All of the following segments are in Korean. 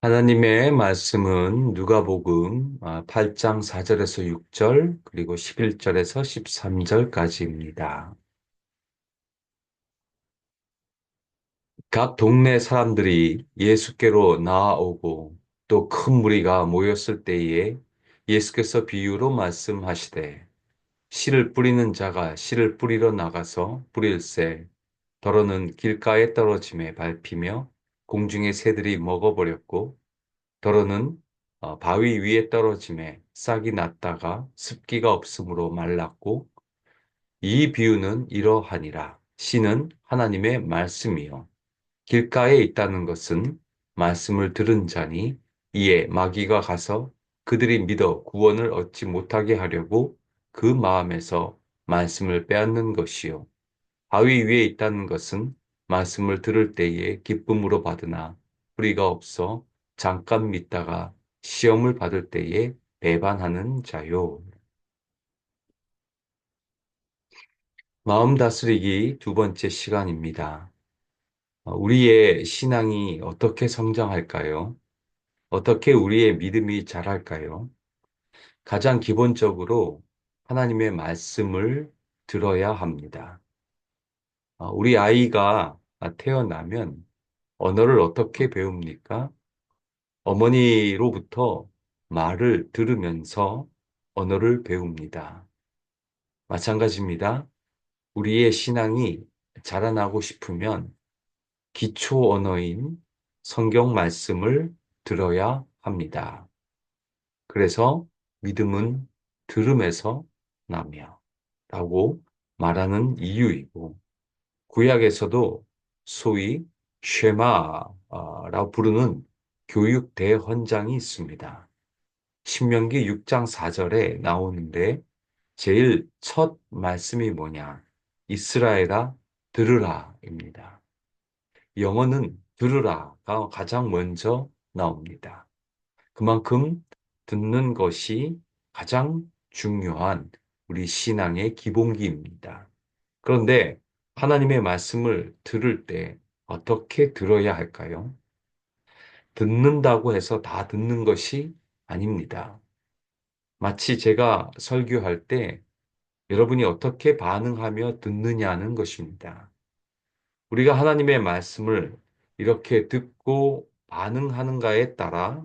하나님의 말씀은 누가복음 8장 4절에서 6절 그리고 11절에서 13절까지입니다. 각 동네 사람들이 예수께로 나아오고 또 큰 무리가 모였을 때에 예수께서 비유로 말씀하시되 씨를 뿌리는 자가 씨를 뿌리러 나가서 뿌릴새 더러는 길가에 떨어짐에 밟히며 공중의 새들이 먹어버렸고 더러는 바위 위에 떨어짐에 싹이 났다가 습기가 없으므로 말랐고 이 비유는 이러하니라. 씨는 하나님의 말씀이요 길가에 있다는 것은 말씀을 들은 자니 이에 마귀가 가서 그들이 믿어 구원을 얻지 못하게 하려고 그 마음에서 말씀을 빼앗는 것이요 바위 위에 있다는 것은 말씀을 들을 때에 기쁨으로 받으나 뿌리가 없어 잠깐 믿다가 시험을 받을 때에 배반하는 자요. 마음 다스리기 두 번째 시간입니다. 우리의 신앙이 어떻게 성장할까요? 어떻게 우리의 믿음이 자랄까요? 가장 기본적으로 하나님의 말씀을 들어야 합니다. 우리 아이가 태어나면 언어를 어떻게 배웁니까? 어머니로부터 말을 들으면서 언어를 배웁니다. 마찬가지입니다. 우리의 신앙이 자라나고 싶으면 기초 언어인 성경 말씀을 들어야 합니다. 그래서 믿음은 들음에서 나며 라고 말하는 이유이고 구약에서도 소위 쉐마라고 부르는 교육 대헌장이 있습니다. 신명기 6장 4절에 나오는데 제일 첫 말씀이 뭐냐? 이스라엘아 들으라입니다. 영어는 들으라가 가장 먼저 나옵니다. 그만큼 듣는 것이 가장 중요한 우리 신앙의 기본기입니다. 그런데 하나님의 말씀을 들을 때 어떻게 들어야 할까요? 듣는다고 해서 다 듣는 것이 아닙니다. 마치 제가 설교할 때 여러분이 어떻게 반응하며 듣느냐는 것입니다. 우리가 하나님의 말씀을 이렇게 듣고 반응하는가에 따라,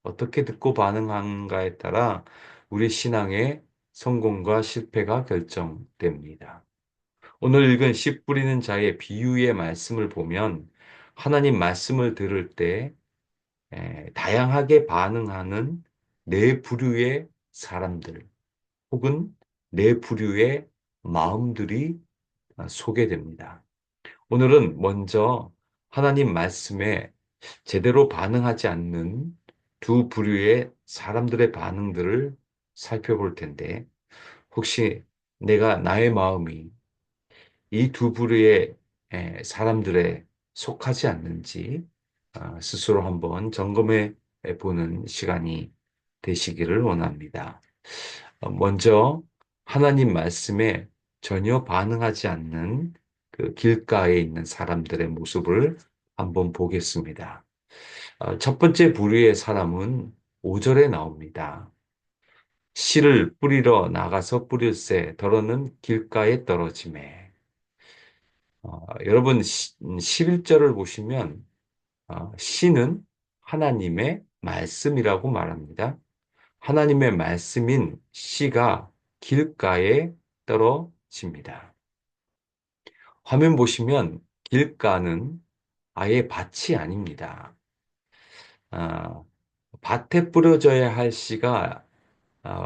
어떻게 듣고 반응하는가에 따라 우리 신앙의 성공과 실패가 결정됩니다. 오늘 읽은 씨 뿌리는 자의 비유의 말씀을 보면 하나님 말씀을 들을 때 다양하게 반응하는 네 부류의 사람들 혹은 네 부류의 마음들이 소개됩니다. 오늘은 먼저 하나님 말씀에 제대로 반응하지 않는 두 부류의 사람들의 반응들을 살펴볼 텐데 혹시 내가 나의 마음이 이 두 부류의 사람들에 속하지 않는지 스스로 한번 점검해 보는 시간이 되시기를 원합니다. 먼저 하나님 말씀에 전혀 반응하지 않는 그 길가에 있는 사람들의 모습을 한번 보겠습니다. 첫 번째 부류의 사람은 5절에 나옵니다. 씨를 뿌리러 나가서 뿌릴새 더러는 길가에 떨어지매. 여러분 11절을 보시면 씨는 하나님의 말씀이라고 말합니다. 하나님의 말씀인 씨가 길가에 떨어집니다. 화면 보시면 길가는 아예 밭이 아닙니다. 아, 밭에 뿌려져야 할 씨가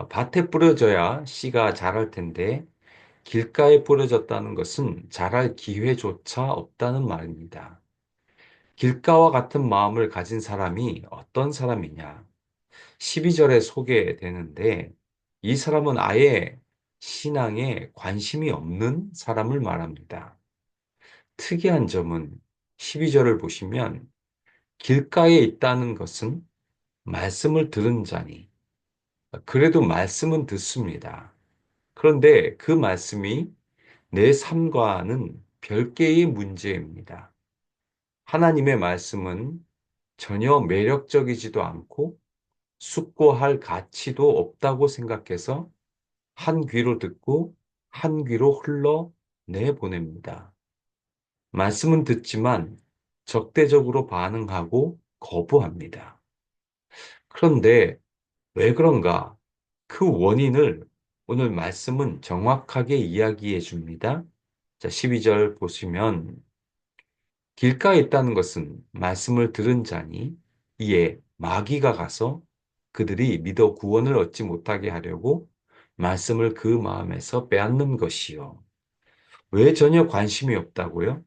밭에 뿌려져야 씨가 자랄 텐데 길가에 뿌려졌다는 것은 자랄 기회조차 없다는 말입니다. 길가와 같은 마음을 가진 사람이 어떤 사람이냐? 12절에 소개되는데 이 사람은 아예 신앙에 관심이 없는 사람을 말합니다. 특이한 점은 12절을 보시면 길가에 있다는 것은 말씀을 들은 자니 그래도 말씀은 듣습니다. 그런데 그 말씀이 내 삶과는 별개의 문제입니다. 하나님의 말씀은 전혀 매력적이지도 않고 숙고할 가치도 없다고 생각해서 한 귀로 듣고 한 귀로 흘러 내보냅니다. 말씀은 듣지만 적대적으로 반응하고 거부합니다. 그런데 왜 그런가? 그 원인을 오늘 말씀은 정확하게 이야기해 줍니다. 자, 12절 보시면 길가에 있다는 것은 말씀을 들은 자니 이에 마귀가 가서 그들이 믿어 구원을 얻지 못하게 하려고 말씀을 그 마음에서 빼앗는 것이요. 왜 전혀 관심이 없다고요?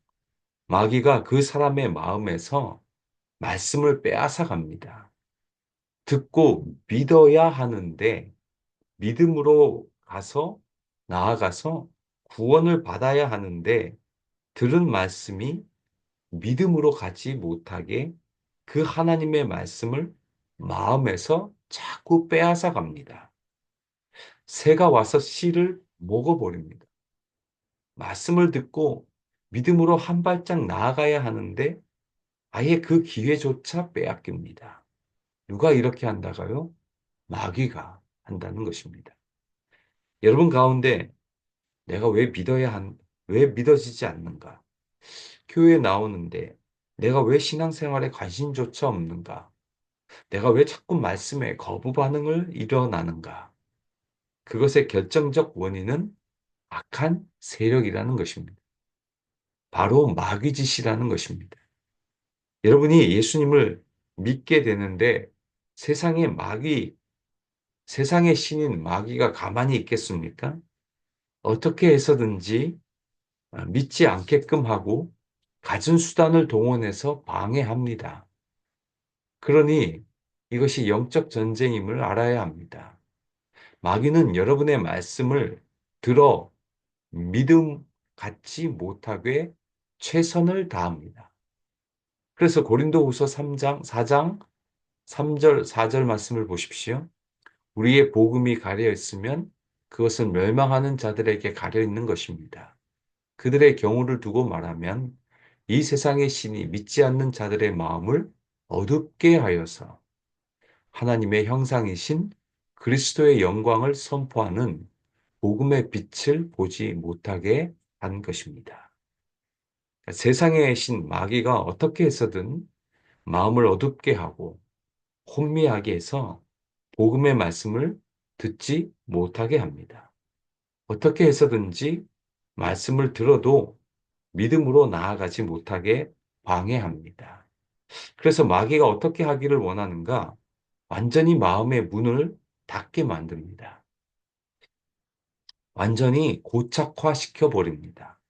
마귀가 그 사람의 마음에서 말씀을 빼앗아 갑니다. 듣고 믿어야 하는데 믿음으로 나아가서 구원을 받아야 하는데 들은 말씀이 믿음으로 가지 못하게 그 하나님의 말씀을 마음에서 자꾸 빼앗아 갑니다. 새가 와서 씨를 먹어버립니다. 말씀을 듣고 믿음으로 한 발짝 나아가야 하는데 아예 그 기회조차 빼앗깁니다. 누가 이렇게 한다가요? 마귀가 한다는 것입니다. 여러분 가운데 내가 왜 믿어지지 않는가? 교회에 나오는데 내가 왜 신앙생활에 관심조차 없는가? 내가 왜 자꾸 말씀에 거부 반응을 일어나는가? 그것의 결정적 원인은 악한 세력이라는 것입니다. 바로 마귀짓이라는 것입니다. 여러분이 예수님을 믿게 되는데 세상의 마귀, 세상의 신인 마귀가 가만히 있겠습니까? 어떻게 해서든지 믿지 않게끔 하고 갖은 수단을 동원해서 방해합니다. 그러니 이것이 영적 전쟁임을 알아야 합니다. 마귀는 여러분의 말씀을 들어 믿음 갖지 못하게 최선을 다합니다. 그래서 고린도후서 3장, 4장 3절, 4절 말씀을 보십시오. 우리의 복음이 가려 있으면 그것은 멸망하는 자들에게 가려 있는 것입니다. 그들의 경우를 두고 말하면 이 세상의 신이 믿지 않는 자들의 마음을 어둡게 하여서 하나님의 형상이신 그리스도의 영광을 선포하는 복음의 빛을 보지 못하게 한 것입니다. 세상의 신 마귀가 어떻게 해서든 마음을 어둡게 하고 혼미하게 해서 복음의 말씀을 듣지 못하게 합니다. 어떻게 해서든지 말씀을 들어도 믿음으로 나아가지 못하게 방해합니다. 그래서 마귀가 어떻게 하기를 원하는가? 완전히 마음의 문을 닫게 만듭니다. 완전히 고착화시켜 버립니다.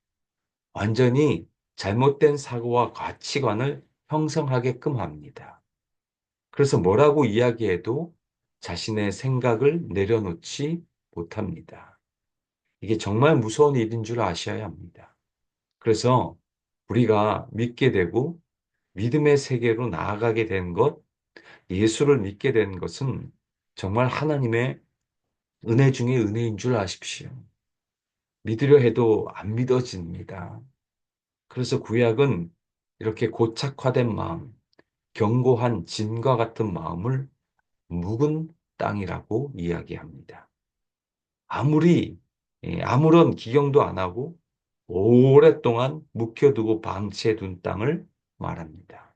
완전히 잘못된 사고와 가치관을 형성하게끔 합니다. 그래서 뭐라고 이야기해도 자신의 생각을 내려놓지 못합니다. 이게 정말 무서운 일인 줄 아셔야 합니다. 그래서 우리가 믿게 되고 믿음의 세계로 나아가게 된 것, 예수를 믿게 된 것은 정말 하나님의 은혜 중에 은혜인 줄 아십시오. 믿으려 해도 안 믿어집니다. 그래서 구약은 이렇게 고착화된 마음, 견고한 진과 같은 마음을 묵은 땅이라고 이야기합니다. 아무런 기경도 안 하고 오랫동안 묵혀두고 방치해둔 땅을 말합니다.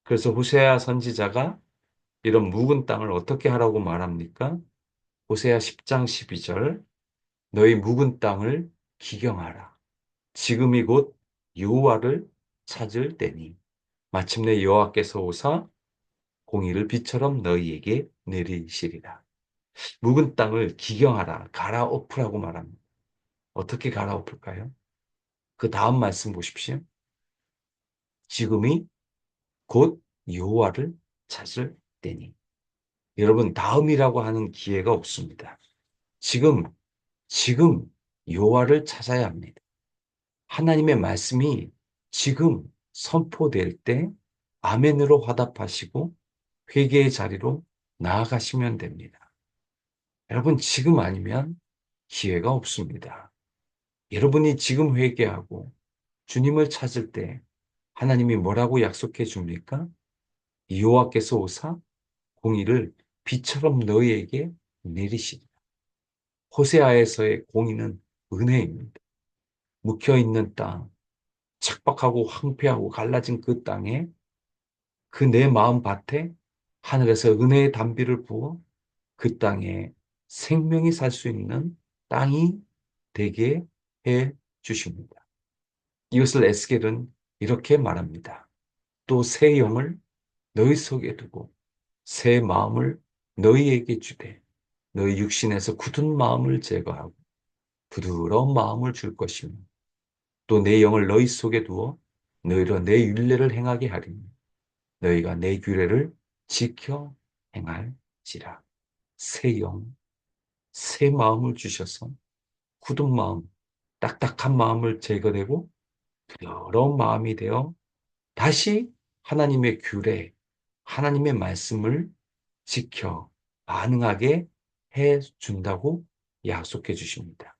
그래서 호세아 선지자가 이런 묵은 땅을 어떻게 하라고 말합니까? 호세아 10장 12절 너희 묵은 땅을 기경하라. 지금이 곧 여호와를 찾을 때니 마침내 여호와께서 오사 공의를 비처럼 너희에게 내리시리라. 묵은 땅을 기경하라, 갈아엎으라고 말합니다. 어떻게 갈아엎을까요? 그 다음 말씀 보십시오. 지금이 곧 여호와를 찾을 때니. 여러분, 다음이라고 하는 기회가 없습니다. 지금, 지금 여호와를 찾아야 합니다. 하나님의 말씀이 지금 선포될 때 아멘으로 화답하시고 회개의 자리로 나아가시면 됩니다. 여러분, 지금 아니면 기회가 없습니다. 여러분이 지금 회개하고 주님을 찾을 때 하나님이 뭐라고 약속해 줍니까? 여호와께서 오사 공의를 비처럼 너희에게 내리시리라. 호세아에서의 공의는 은혜입니다. 묵혀있는 땅, 척박하고 황폐하고 갈라진 그 땅에 그 내 마음 밭에 하늘에서 은혜의 단비를 부어 그 땅에 생명이 살 수 있는 땅이 되게 해 주십니다. 이것을 에스겔은 이렇게 말합니다. 또 새 영을 너희 속에 두고 새 마음을 너희에게 주되 너희 육신에서 굳은 마음을 제거하고 부드러운 마음을 줄 것이며 또 내 영을 너희 속에 두어 너희로 내 율례를 행하게 하리니 너희가 내 규례를 지켜 행할지라. 새 영, 새 마음을 주셔서 굳은 마음, 딱딱한 마음을 제거되고 부드러운 마음이 되어 다시 하나님의 규례, 하나님의 말씀을 지켜 반응하게 해 준다고 약속해 주십니다.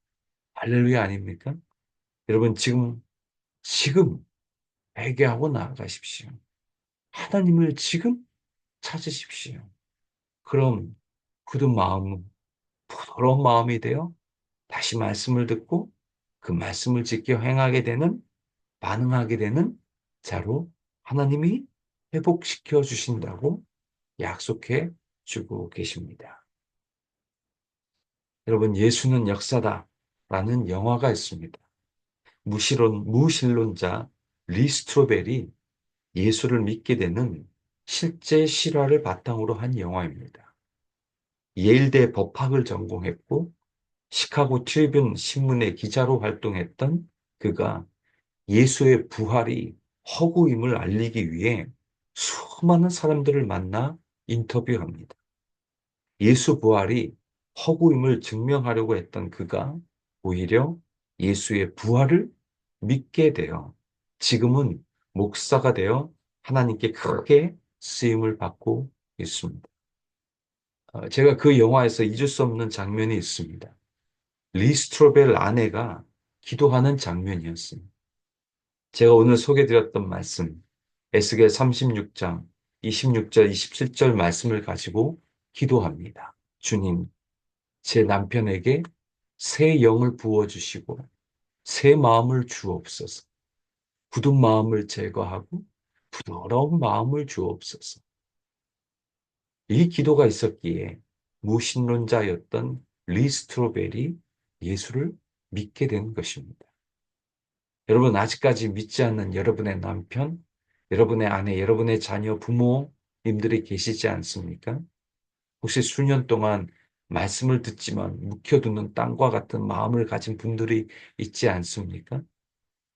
할렐루야 아닙니까? 여러분 지금 회개하고 나아가십시오. 하나님을 지금 찾으십시오. 그럼 굳은 마음은 부드러운 마음이 되어 다시 말씀을 듣고 그 말씀을 지켜 행하게 되는, 반응하게 되는 자로 하나님이 회복시켜 주신다고 약속해 주고 계십니다. 여러분, 예수는 역사다라는 영화가 있습니다. 무신론자 리스트로벨이 예수를 믿게 되는 실제 실화를 바탕으로 한 영화입니다. 예일대 법학을 전공했고 시카고 트리뷴 신문의 기자로 활동했던 그가 예수의 부활이 허구임을 알리기 위해 수많은 사람들을 만나 인터뷰합니다. 예수 부활이 허구임을 증명하려고 했던 그가 오히려 예수의 부활을 믿게 되어 지금은 목사가 되어 하나님께 크게 쓰임을 받고 있습니다. 제가 그 영화에서 잊을 수 없는 장면이 있습니다. 리스트로벨 아내가 기도하는 장면이었습니다. 제가 오늘 소개드렸던 말씀, 에스겔 36장 26절, 27절 말씀을 가지고 기도합니다. 주님, 제 남편에게 새 영을 부어주시고 새 마음을 주옵소서. 굳은 마음을 제거하고 부드러운 마음을 주옵소서. 이 기도가 있었기에 무신론자였던 리스트로벨이 예수를 믿게 된 것입니다. 여러분, 아직까지 믿지 않는 여러분의 남편, 여러분의 아내, 여러분의 자녀, 부모님들이 계시지 않습니까? 혹시 수년 동안 말씀을 듣지만 묵혀두는 땅과 같은 마음을 가진 분들이 있지 않습니까?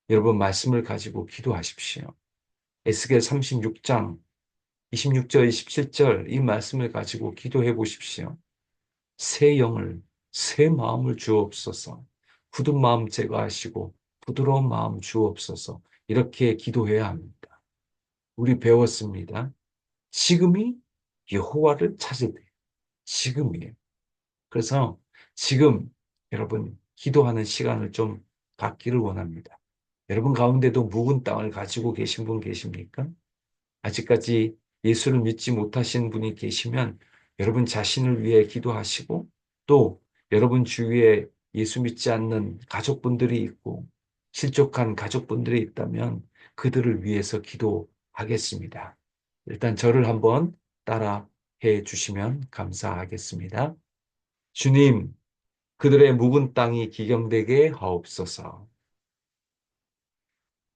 여러분, 말씀을 가지고 기도하십시오. 에스겔 36장 26절, 27절 이 말씀을 가지고 기도해 보십시오. 새 영을, 새 마음을 주옵소서. 굳은 마음 제거하시고 부드러운 마음 주옵소서. 이렇게 기도해야 합니다. 우리 배웠습니다. 지금이 여호와를 찾을 때, 지금이에요. 그래서 지금 여러분 기도하는 시간을 좀 갖기를 원합니다. 여러분 가운데도 묵은 땅을 가지고 계신 분 계십니까? 아직까지 예수를 믿지 못하신 분이 계시면 여러분 자신을 위해 기도하시고 또 여러분 주위에 예수 믿지 않는 가족분들이 있고 실족한 가족분들이 있다면 그들을 위해서 기도하겠습니다. 일단 저를 한번 따라 해 주시면 감사하겠습니다. 주님, 그들의 묵은 땅이 기경되게 하옵소서.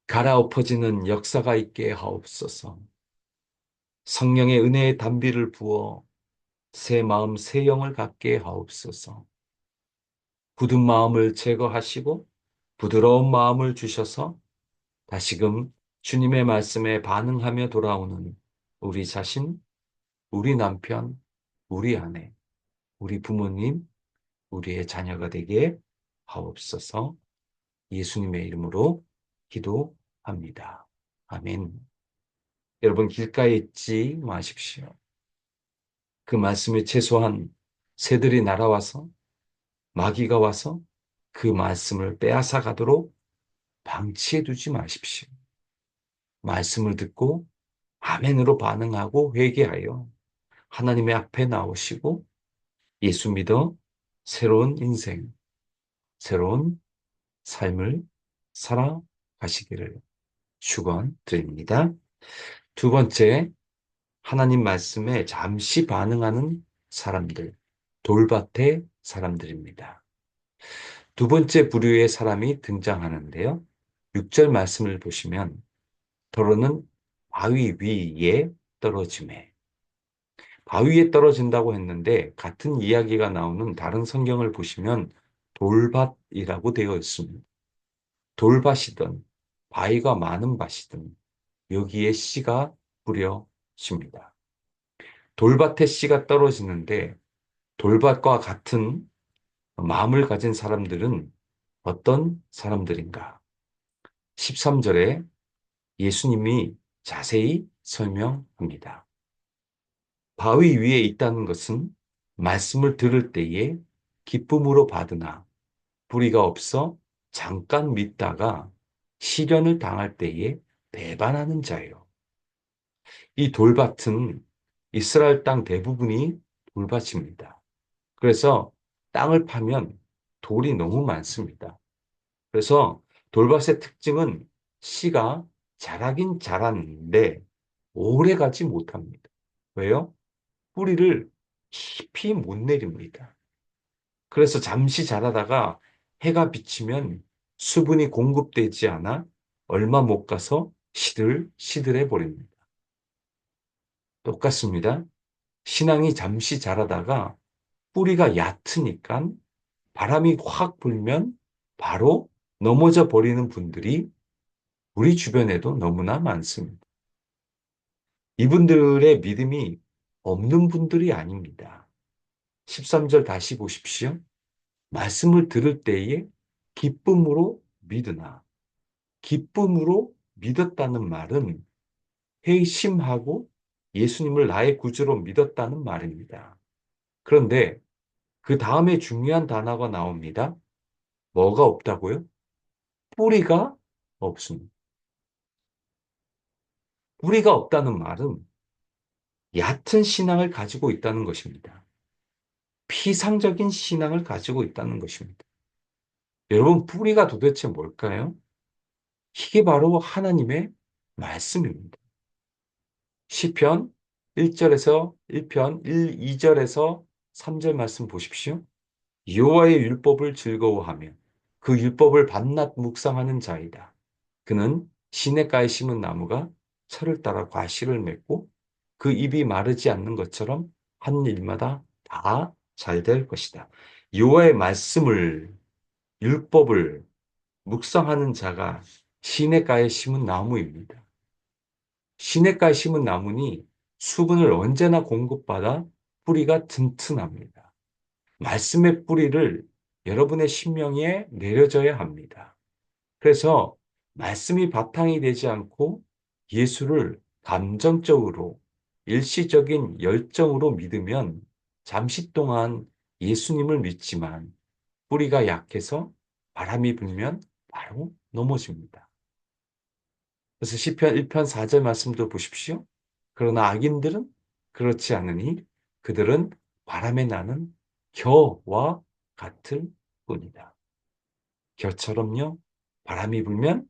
갈아엎어지는 역사가 있게 하옵소서. 성령의 은혜의 단비를 부어 새 마음 새 영을 갖게 하옵소서. 굳은 마음을 제거하시고 부드러운 마음을 주셔서 다시금 주님의 말씀에 반응하며 돌아오는 우리 자신, 우리 남편, 우리 아내, 우리 부모님, 우리의 자녀가 되게 하옵소서. 예수님의 이름으로 기도합니다. 아멘. 여러분 길가에 있지 마십시오. 그 말씀에 최소한 새들이 날아와서 마귀가 와서 그 말씀을 빼앗아 가도록 방치해 두지 마십시오. 말씀을 듣고 아멘으로 반응하고 회개하여 하나님의 앞에 나오시고 예수 믿어 새로운 인생, 새로운 삶을 살아가시기를 축원드립니다. 두 번째, 하나님 말씀에 잠시 반응하는 사람들, 돌밭의 사람들입니다. 두 번째 부류의 사람이 등장하는데요. 6절 말씀을 보시면 더러는 바위 위에 떨어지매. 바위에 떨어진다고 했는데 같은 이야기가 나오는 다른 성경을 보시면 돌밭이라고 되어 있습니다. 돌밭이든 바위가 많은 밭이든 여기에 씨가 뿌려집니다. 돌밭에 씨가 떨어지는데 돌밭과 같은 마음을 가진 사람들은 어떤 사람들인가? 13절에 예수님이 자세히 설명합니다. 바위 위에 있다는 것은 말씀을 들을 때에 기쁨으로 받으나 뿌리가 없어 잠깐 믿다가 시련을 당할 때에 배반하는 자예요. 이 돌밭은 이스라엘 땅 대부분이 돌밭입니다. 그래서 땅을 파면 돌이 너무 많습니다. 그래서 돌밭의 특징은 씨가 자라긴 자랐는데 오래 가지 못합니다. 왜요? 뿌리를 깊이 못 내립니다. 그래서 잠시 자라다가 해가 비치면 수분이 공급되지 않아 얼마 못 가서 시들시들해 버립니다. 똑같습니다. 신앙이 잠시 자라다가 뿌리가 얕으니까 바람이 확 불면 바로 넘어져 버리는 분들이 우리 주변에도 너무나 많습니다. 이분들의 믿음이 없는 분들이 아닙니다. 13절 다시 보십시오. 말씀을 들을 때에 기쁨으로 믿으나. 기쁨으로 믿었다는 말은 회심하고 예수님을 나의 구주로 믿었다는 말입니다. 그런데 그 다음에 중요한 단어가 나옵니다. 뭐가 없다고요? 뿌리가 없습니다. 뿌리가 없다는 말은 얕은 신앙을 가지고 있다는 것입니다. 피상적인 신앙을 가지고 있다는 것입니다. 여러분, 뿌리가 도대체 뭘까요? 이게 바로 하나님의 말씀입니다. 시편 1절에서 1편 1, 2절에서 3절 말씀 보십시오. 여호와의 율법을 즐거워하며 그 율법을 밤낮 묵상하는 자이다. 그는 시냇가에 심은 나무가 철을 따라 과실을 맺고 그 잎이 마르지 않는 것처럼 하는 일마다 다 잘 될 것이다. 여호와의 말씀을 율법을 묵상하는 자가 시냇가에 심은 나무입니다. 시냇가에 심은 나무니 수분을 언제나 공급받아 뿌리가 튼튼합니다. 말씀의 뿌리를 여러분의 심령에 내려져야 합니다. 그래서 말씀이 바탕이 되지 않고 예수를 감정적으로 일시적인 열정으로 믿으면 잠시 동안 예수님을 믿지만 뿌리가 약해서 바람이 불면 바로 넘어집니다. 그래서 시편 1편 4절 말씀도 보십시오. 그러나 악인들은 그렇지 않으니 그들은 바람에 나는 겨와 같을 뿐이다. 겨처럼요. 바람이 불면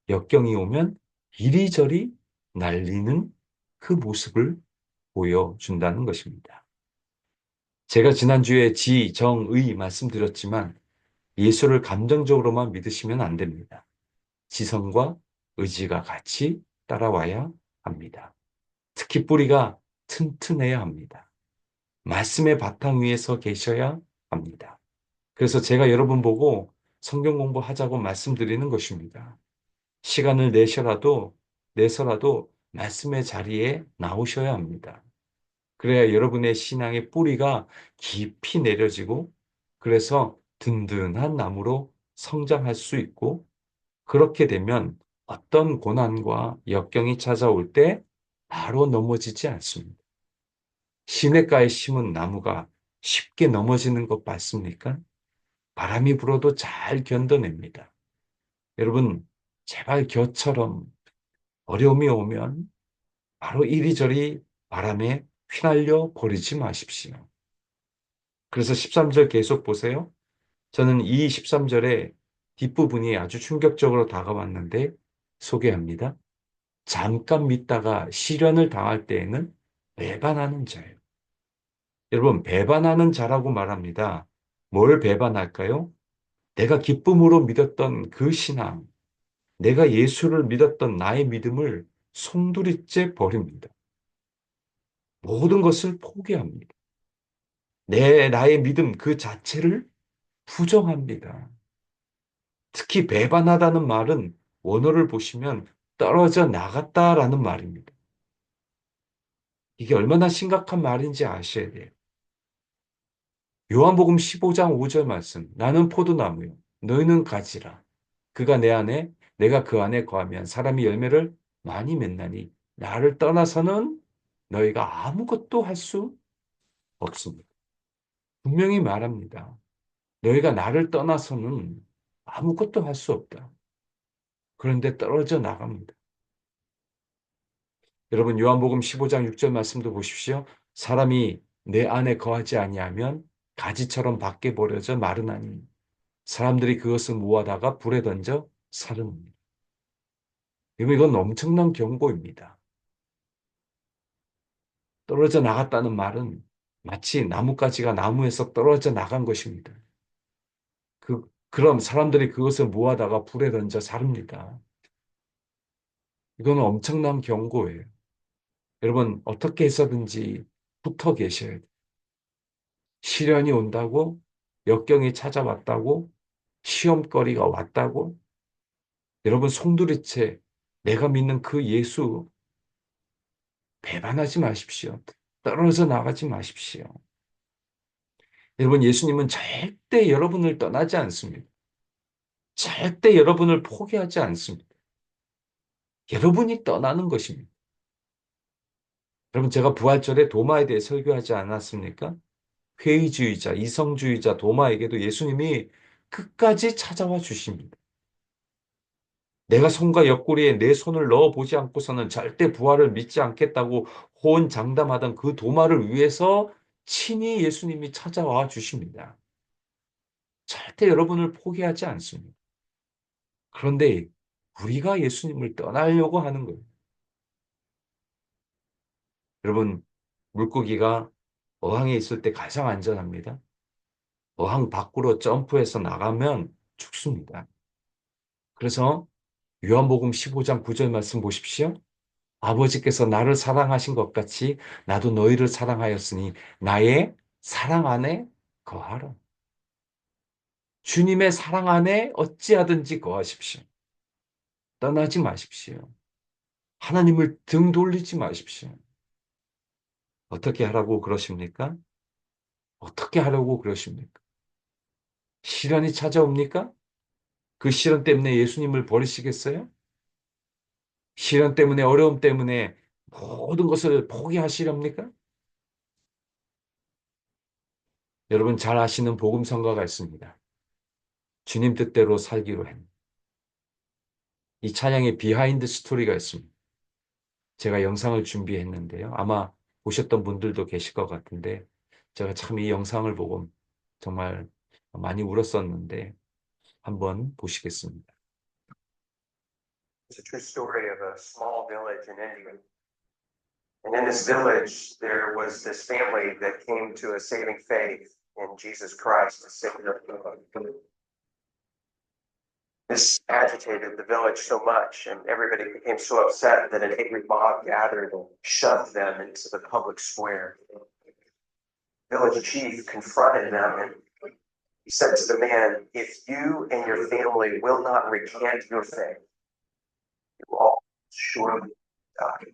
역경이 오면 이리저리 날리는 그 모습을 보여준다는 것입니다. 제가 지난주에 지정의 말씀드렸지만 예수를 감정적으로만 믿으시면 안 됩니다. 지성과 의지가 같이 따라와야 합니다. 특히 뿌리가 튼튼해야 합니다. 말씀의 바탕 위에 서 계셔야 합니다. 그래서 제가 여러분 보고 성경 공부하자고 말씀드리는 것입니다. 시간을 내서라도 말씀의 자리에 나오셔야 합니다. 그래야 여러분의 신앙의 뿌리가 깊이 내려지고 그래서 든든한 나무로 성장할 수 있고 그렇게 되면 어떤 고난과 역경이 찾아올 때 바로 넘어지지 않습니다. 시냇가에 심은 나무가 쉽게 넘어지는 것 맞습니까? 바람이 불어도 잘 견뎌냅니다. 여러분, 제발 겨처럼 어려움이 오면 바로 이리저리 바람에 휘날려 버리지 마십시오. 그래서 13절 계속 보세요. 저는 이 13절의 뒷부분이 아주 충격적으로 다가왔는데 소개합니다. 잠깐 믿다가 시련을 당할 때에는 배반하는 자예요. 여러분, 배반하는 자라고 말합니다. 뭘 배반할까요? 내가 기쁨으로 믿었던 그 신앙, 내가 예수를 믿었던 나의 믿음을 송두리째 버립니다. 모든 것을 포기합니다. 나의 믿음 그 자체를 부정합니다. 특히 배반하다는 말은 원어를 보시면 떨어져 나갔다라는 말입니다. 이게 얼마나 심각한 말인지 아셔야 돼요. 요한복음 15장 5절 말씀. 나는 포도나무요. 너희는 가지라. 그가 내 안에, 내가 그 안에 거하면 사람이 열매를 많이 맺나니 나를 떠나서는 너희가 아무것도 할 수 없습니다. 분명히 말합니다. 너희가 나를 떠나서는 아무것도 할 수 없다. 그런데 떨어져 나갑니다. 여러분 요한복음 15장 6절 말씀도 보십시오. 사람이 내 안에 거하지 아니하면 가지처럼 밖에 버려져 마르나니 사람들이 그것을 모아다가 불에 던져 사르느니라. 이건 엄청난 경고입니다. 떨어져 나갔다는 말은 마치 나뭇가지가 나무에서 떨어져 나간 것입니다. 그럼 사람들이 그것을 모아다가 불에 던져 사릅니다. 이건 엄청난 경고예요. 여러분 어떻게 해서든지 붙어 계셔야 돼요. 시련이 온다고, 역경이 찾아왔다고, 시험거리가 왔다고, 여러분 송두리째 내가 믿는 그 예수 배반하지 마십시오. 떨어져 나가지 마십시오. 여러분 예수님은 절대 여러분을 떠나지 않습니다. 절대 여러분을 포기하지 않습니다. 여러분이 떠나는 것입니다. 여러분 제가 부활절에 도마에 대해 설교하지 않았습니까? 회의주의자, 이성주의자 도마에게도 예수님이 끝까지 찾아와 주십니다. 내가 손과 옆구리에 내 손을 넣어보지 않고서는 절대 부활을 믿지 않겠다고 호언장담하던 그 도마를 위해서 친히 예수님이 찾아와 주십니다. 절대 여러분을 포기하지 않습니다. 그런데 우리가 예수님을 떠나려고 하는 거예요. 여러분, 물고기가 어항에 있을 때 가장 안전합니다. 어항 밖으로 점프해서 나가면 죽습니다. 그래서 요한복음 15장 9절 말씀 보십시오. 아버지께서 나를 사랑하신 것 같이 나도 너희를 사랑하였으니 나의 사랑 안에 거하라. 주님의 사랑 안에 어찌하든지 거하십시오. 떠나지 마십시오. 하나님을 등 돌리지 마십시오. 어떻게 하라고 그러십니까? 어떻게 하려고 그러십니까? 시련이 찾아옵니까? 그 시련 때문에 예수님을 버리시겠어요? 시련 때문에, 어려움 때문에 모든 것을 포기하시렵니까? 여러분 잘 아시는 복음성가가 있습니다. 주님 뜻대로 살기로 했. 이 찬양의 비하인드 스토리가 있습니다. 제가 영상을 준비했는데요. 아마 보셨던 분들도 계실 것 같은데 제가 참 이 영상을 보고 정말 많이 울었었는데 한번 보시겠습니다. It's a true story of a small village in India. And in this village, there was this family that came to a saving faith in Jesus Christ to save their family. This agitated the village so much, and everybody became so upset that an angry mob gathered and shoved them into the public square. The village chief confronted them, and he said to the man, "If you and your family will not recant your faith, you will all surely die."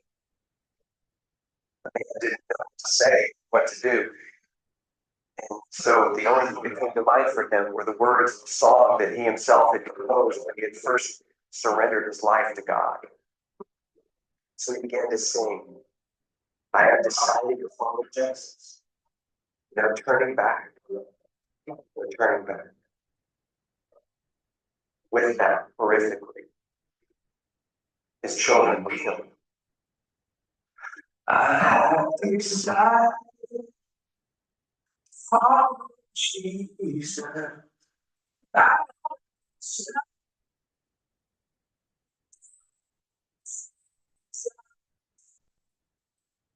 The man didn't know what to say, what to do. And so the only thing that came to mind for him were the words of the song that he himself had composed when he had first surrendered his life to God. So he began to sing, "I have decided to follow Jesus. No turning back. No turning back." With that, horrifically, his children were killed. I decide for Jesus. I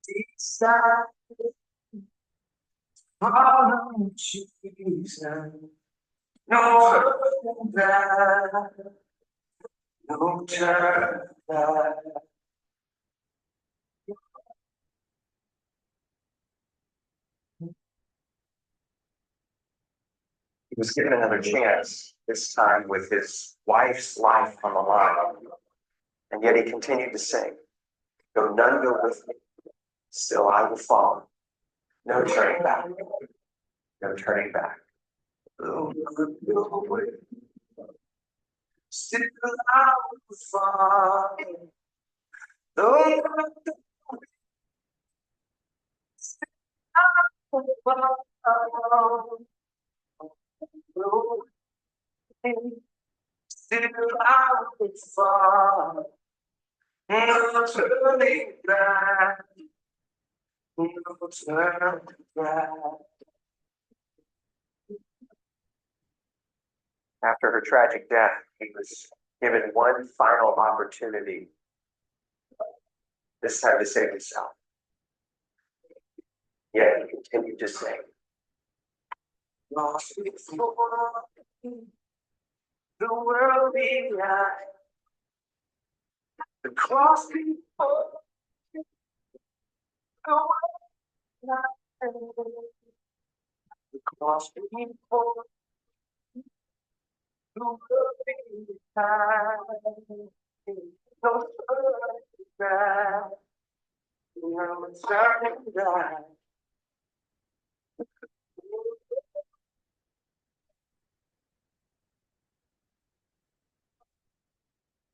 decide for Jesus. No turning back, no turning back. He was given another chance, this time with his wife's life on the line. And yet he continued to sing, though none go with me, still I will follow. No turning back, no turning back. Though none go with me, still I will follow. Though none go with me, still I will follow. Though still I will follow. No turning back, no turning back. After her tragic death, he was given one final opportunity, this time to save himself. Yet he continued to sing. Lost before the world behind, the cross before the world behind, the cross before the world behind. No turning back, no turning back.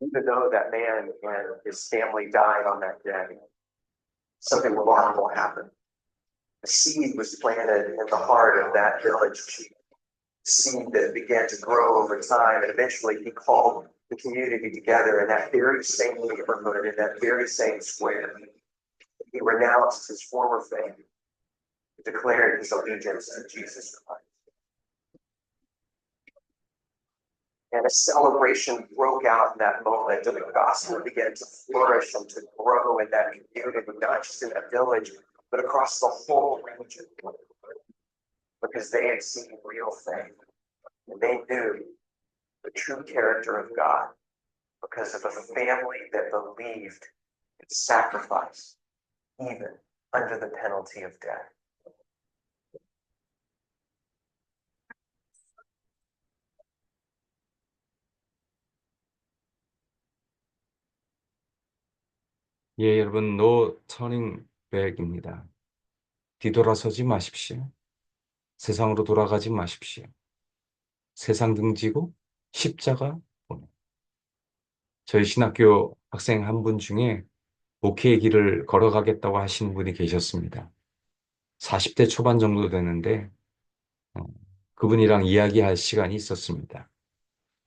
Even though that man and his family died on that day, something remarkable happened. A seed was planted in the heart of that village chief, a seed that began to grow over time, and eventually he called the community together in that very same neighborhood, in that very same square. He renounced his former faith, declared his allegiance to Jesus Christ. And a celebration broke out in that moment, and the gospel began to flourish and to grow in that community, not just in that village, but across the whole region. Because they had seen real faith, and they knew the true character of God because of a family that believed in sacrifice, even under the penalty of death. 예, 여러분, 노 터닝 백입니다. 뒤돌아서지 마십시오. 세상으로 돌아가지 마십시오. 세상 등지고 십자가 보내. 저희 신학교 학생 한 분 중에 목회의 길을 걸어가겠다고 하시는 분이 계셨습니다. 40대 초반 정도 되는데 그분이랑 이야기할 시간이 있었습니다.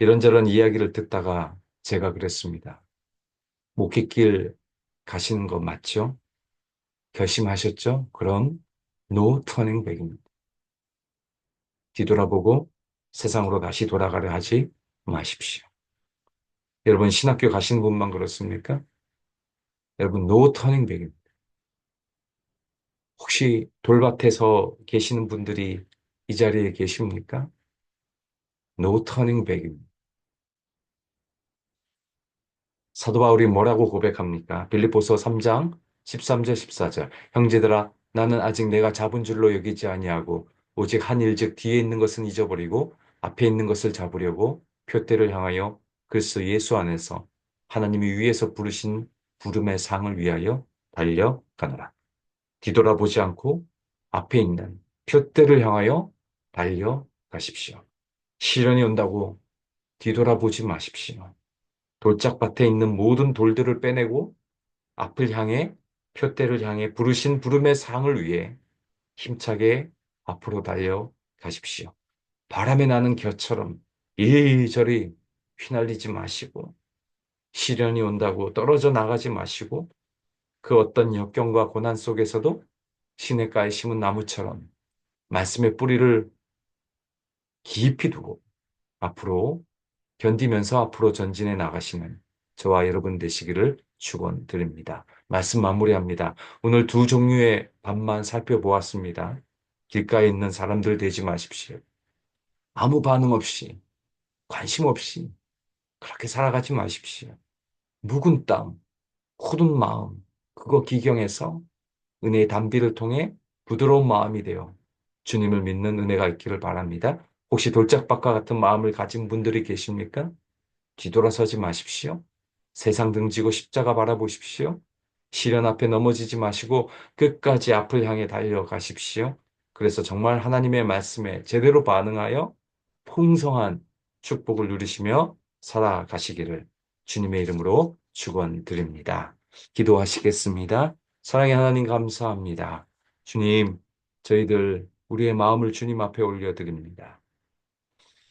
이런저런 이야기를 듣다가 제가 그랬습니다. 목회길 가시는 거 맞죠? 결심하셨죠? 그럼 노 터닝 백입니다. 뒤돌아보고 세상으로 다시 돌아가려 하지 마십시오. 여러분 신학교 가시는 분만 그렇습니까? 여러분 노 터닝 백입니다. 혹시 돌밭에서 계시는 분들이 이 자리에 계십니까? 노 터닝 백입니다. 사도 바울이 뭐라고 고백합니까? 빌립보서 3장 13절 14절 형제들아 나는 아직 내가 잡은 줄로 여기지 아니하고 오직 한 일즉 뒤에 있는 것은 잊어버리고 앞에 있는 것을 잡으려고 표대를 향하여 그리스도 예수 안에서 하나님이 위에서 부르신 부름의 상을 위하여 달려가노라. 뒤돌아보지 않고 앞에 있는 표대를 향하여 달려가십시오. 시련이 온다고 뒤돌아보지 마십시오. 돌짝밭에 있는 모든 돌들을 빼내고 앞을 향해 표대를 향해 부르신 부름의 상을 위해 힘차게 앞으로 달려가십시오. 바람에 나는 겨처럼 이리저리 휘날리지 마시고 시련이 온다고 떨어져 나가지 마시고 그 어떤 역경과 고난 속에서도 시냇가에 심은 나무처럼 말씀의 뿌리를 깊이 두고 앞으로 견디면서 앞으로 전진해 나가시는 저와 여러분 되시기를 축원드립니다. 말씀 마무리합니다. 오늘 두 종류의 밥만 살펴보았습니다. 길가에 있는 사람들 되지 마십시오. 아무 반응 없이, 관심 없이 그렇게 살아가지 마십시오. 묵은 땅, 굳은 마음, 그거 기경해서 은혜의 단비를 통해 부드러운 마음이 되어 주님을 믿는 은혜가 있기를 바랍니다. 혹시 돌짝밭과 같은 마음을 가진 분들이 계십니까? 뒤돌아서지 마십시오. 세상 등지고 십자가 바라보십시오. 시련 앞에 넘어지지 마시고 끝까지 앞을 향해 달려가십시오. 그래서 정말 하나님의 말씀에 제대로 반응하여 풍성한 축복을 누리시며 살아가시기를 주님의 이름으로 축원드립니다. 기도하시겠습니다. 사랑의 하나님 감사합니다. 주님, 저희들 우리의 마음을 주님 앞에 올려드립니다.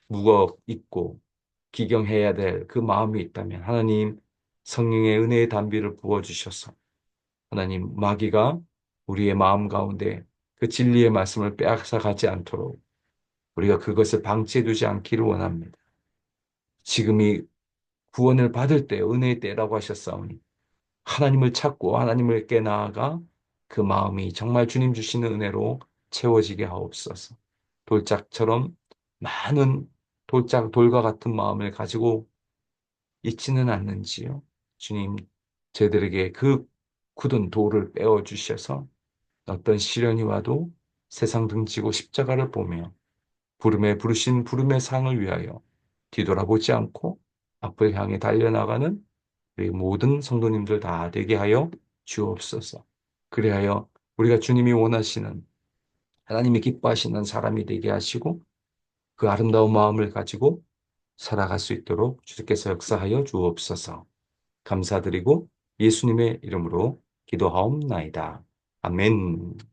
무겁 있고 기경해야 될 그 마음이 있다면 하나님 성령의 은혜의 단비를 부어주셔서 하나님 마귀가 우리의 마음 가운데 그 진리의 말씀을 빼앗아 가지 않도록 우리가 그것을 방치해 두지 않기를 원합니다. 지금이 구원을 받을 때 은혜의 때라고 하셨사오니 하나님을 찾고 하나님께 나아가 그 마음이 정말 주님 주시는 은혜로 채워지게 하옵소서. 돌짝처럼 많은 돌과 같은 마음을 가지고 있지는 않는지요. 주님, 저희들에게 그 굳은 돌을 빼어 주셔서 어떤 시련이 와도 세상 등지고 십자가를 보며 부름에 부르신 부름의 상을 위하여 뒤돌아보지 않고 앞을 향해 달려나가는 우리 모든 성도님들 다 되게 하여 주옵소서. 그리하여 우리가 주님이 원하시는 하나님이 기뻐하시는 사람이 되게 하시고 그 아름다운 마음을 가지고 살아갈 수 있도록 주께서 역사하여 주옵소서. 감사드리고 예수님의 이름으로 기도하옵나이다. 아멘.